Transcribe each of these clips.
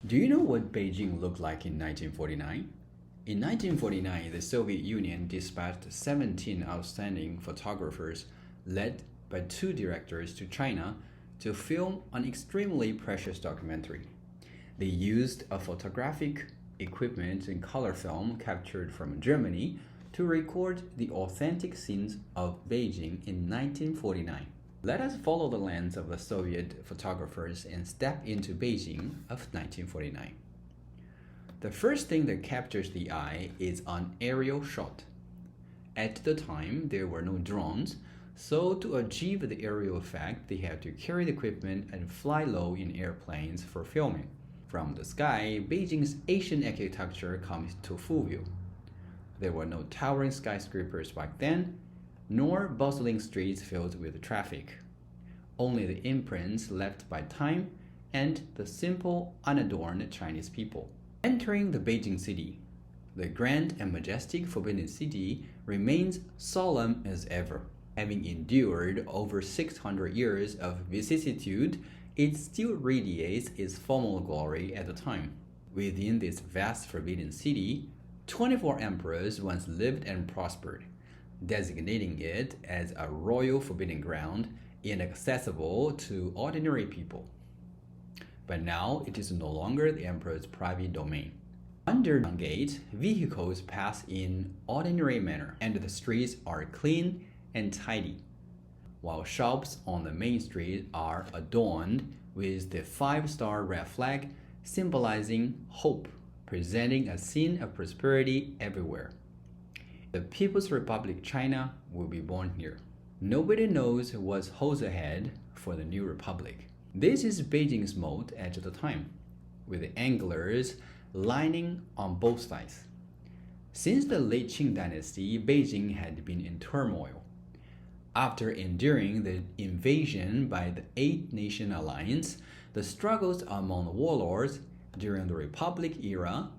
Do you know what Beijing looked like in 1949? In 1949, the Soviet Union dispatched 17 outstanding photographers led by two directors to China to film an extremely precious documentary. They used a photographic equipment and color film captured from Germany to record the authentic scenes of Beijing in 1949. Let us follow the lens of the Soviet photographers and step into Beijing of 1949. The first thing that captures the eye is an aerial shot. At the time, there were no drones, so to achieve the aerial effect, they had to carry the equipment and fly low in airplanes for filming. From the sky, Beijing's Asian architecture comes to full view. There were no towering skyscrapers back then, nor bustling streets filled with traffic. Only the imprints left by time and the simple, unadorned Chinese people. Entering the Beijing city, the grand and majestic Forbidden City remains solemn as ever. Having endured over 600 years of vicissitude, it still radiates its formal glory at the time. Within this vast Forbidden City, 24 emperors once lived and prospered, designating it as a royal forbidden ground inaccessible to ordinary people. But now it is no longer the emperor's private domain. Under the gate, vehicles pass in ordinary manner, and the streets are clean and tidy, while shops on the main street are adorned with the 5-star red flag symbolizing hope, presenting a scene of prosperity everywhere. The People's Republic China will be born here. Nobody knows what holds ahead for the new republic. This is Beijing's moat at the time, with the anglers lining on both sides. Since the late Qing dynasty, Beijing had been in turmoil. After enduring the invasion by the Eight-Nation Alliance, the struggles among the warlords during the Republic era,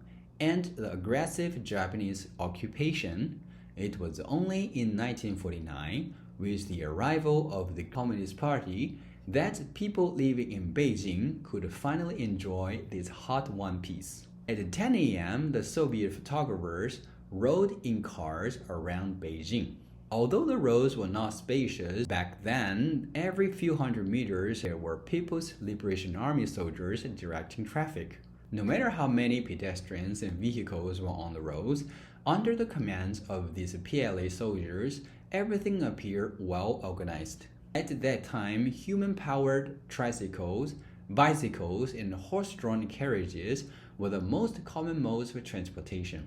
and the aggressive Japanese occupation, it was only in 1949, with the arrival of the Communist Party, that people living in Beijing could finally enjoy this hot-won peace. At 10 a.m., the Soviet photographers rode in cars around Beijing. Although the roads were not spacious back then, every few hundred meters there were People's Liberation Army soldiers directing traffic. No matter how many pedestrians and vehicles were on the roads, under the commands of these PLA soldiers, everything appeared well organized. At that time, human-powered tricycles, bicycles, and horse-drawn carriages were the most common modes of transportation.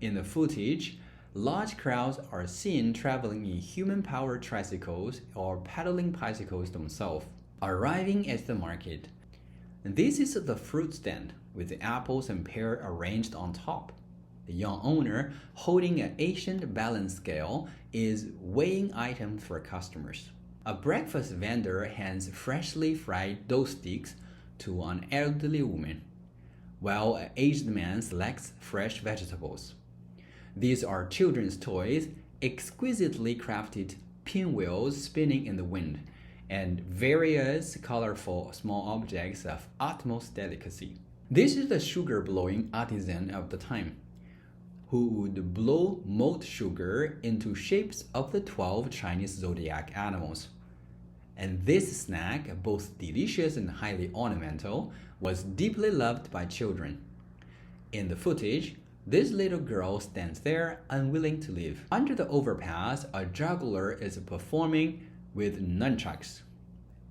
In the footage, large crowds are seen traveling in human-powered tricycles or pedaling bicycles themselves, arriving at the market. This is the fruit stand, with the apples and pears arranged on top. The young owner, holding an ancient balance scale, is weighing items for customers. A breakfast vendor hands freshly fried dough sticks to an elderly woman, while an aged man selects fresh vegetables. These are children's toys, exquisitely crafted pinwheels spinning in the wind, and various colorful small objects of utmost delicacy. This is the sugar-blowing artisan of the time, who would blow malt sugar into shapes of the 12 Chinese zodiac animals. And this snack, both delicious and highly ornamental, was deeply loved by children. In the footage, this little girl stands there unwilling to leave. Under the overpass, a juggler is performing with nunchucks.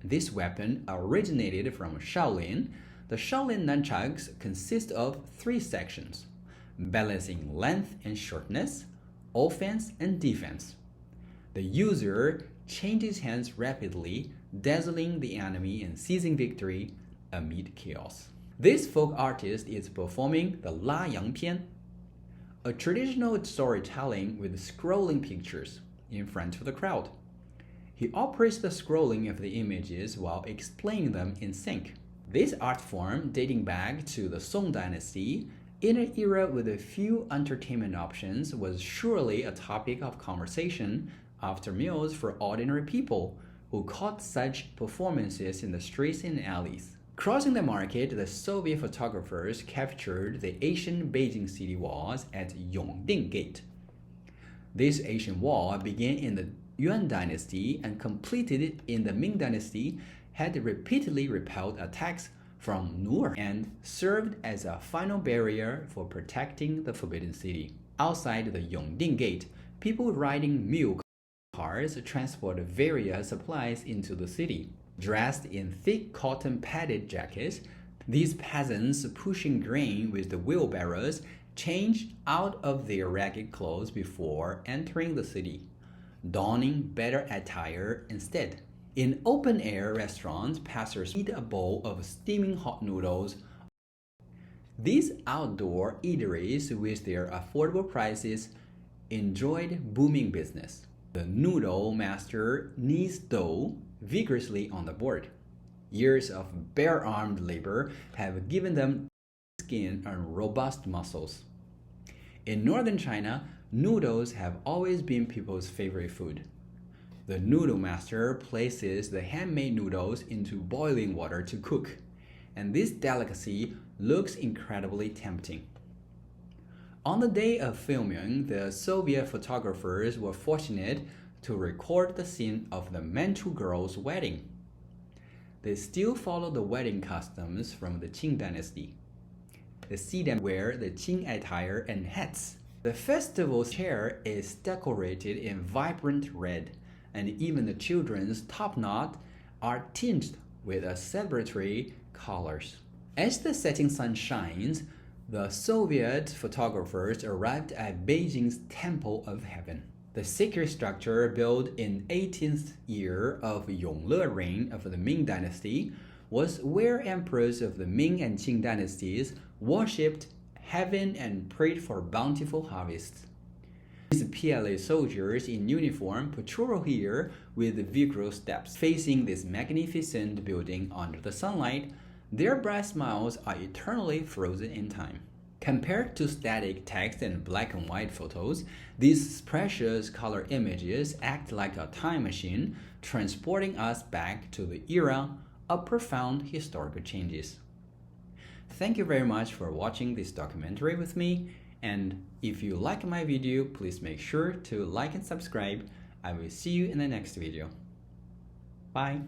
This weapon originated from Shaolin. The Shaolin nunchucks consist of 3 sections: balancing length and shortness, offense and defense. The user changes hands rapidly, dazzling the enemy and seizing victory amid chaos. This folk artist is performing the La Yang Pian, a traditional storytelling with scrolling pictures in front of the crowd. He operates the scrolling of the images while explaining them in sync. This art form, dating back to the Song Dynasty, in an era with a few entertainment options, was surely a topic of conversation after meals for ordinary people who caught such performances in the streets and alleys. Crossing the market, the Soviet photographers captured the ancient Beijing city walls at Yongding Gate. This ancient wall began in the Yuan dynasty and completed in the Ming dynasty, had repeatedly repelled attacks from north and served as a final barrier for protecting the Forbidden City. Outside the Yongding Gate, people riding mule cars transport various supplies into the city. Dressed in thick cotton padded jackets, these peasants pushing grain with the wheelbarrows changed out of their ragged clothes before entering the city, donning better attire instead. In open-air restaurants, passers eat a bowl of steaming hot noodles. These outdoor eateries, with their affordable prices, enjoyed booming business. The noodle master kneads dough vigorously on the board. Years of bare-armed labor have given them skin and robust muscles. In northern China, noodles have always been people's favorite food. The noodle master places the handmade noodles into boiling water to cook, and this delicacy looks incredibly tempting. On the day of filming, the Soviet photographers were fortunate to record the scene of the Manchu girl's wedding. They still follow the wedding customs from the Qing dynasty. They see them wear the Qing attire and hats. The festival's chair is decorated in vibrant red, and even the children's top knot are tinged with a celebratory colors. As the setting sun shines, the Soviet photographers arrived at Beijing's Temple of Heaven. The sacred structure, built in 18th year of Yongle reign of the Ming dynasty, was where emperors of the Ming and Qing dynasties worshipped heaven and prayed for bountiful harvests. These PLA soldiers in uniform patrol here with vigorous steps. Facing this magnificent building under the sunlight, their bright smiles are eternally frozen in time. Compared to static text and black and white photos, these precious color images act like a time machine, transporting us back to the era of profound historical changes. Thank you very much for watching this documentary with me, and if you like my video, please make sure to like and subscribe. I will see you in the next video. Bye!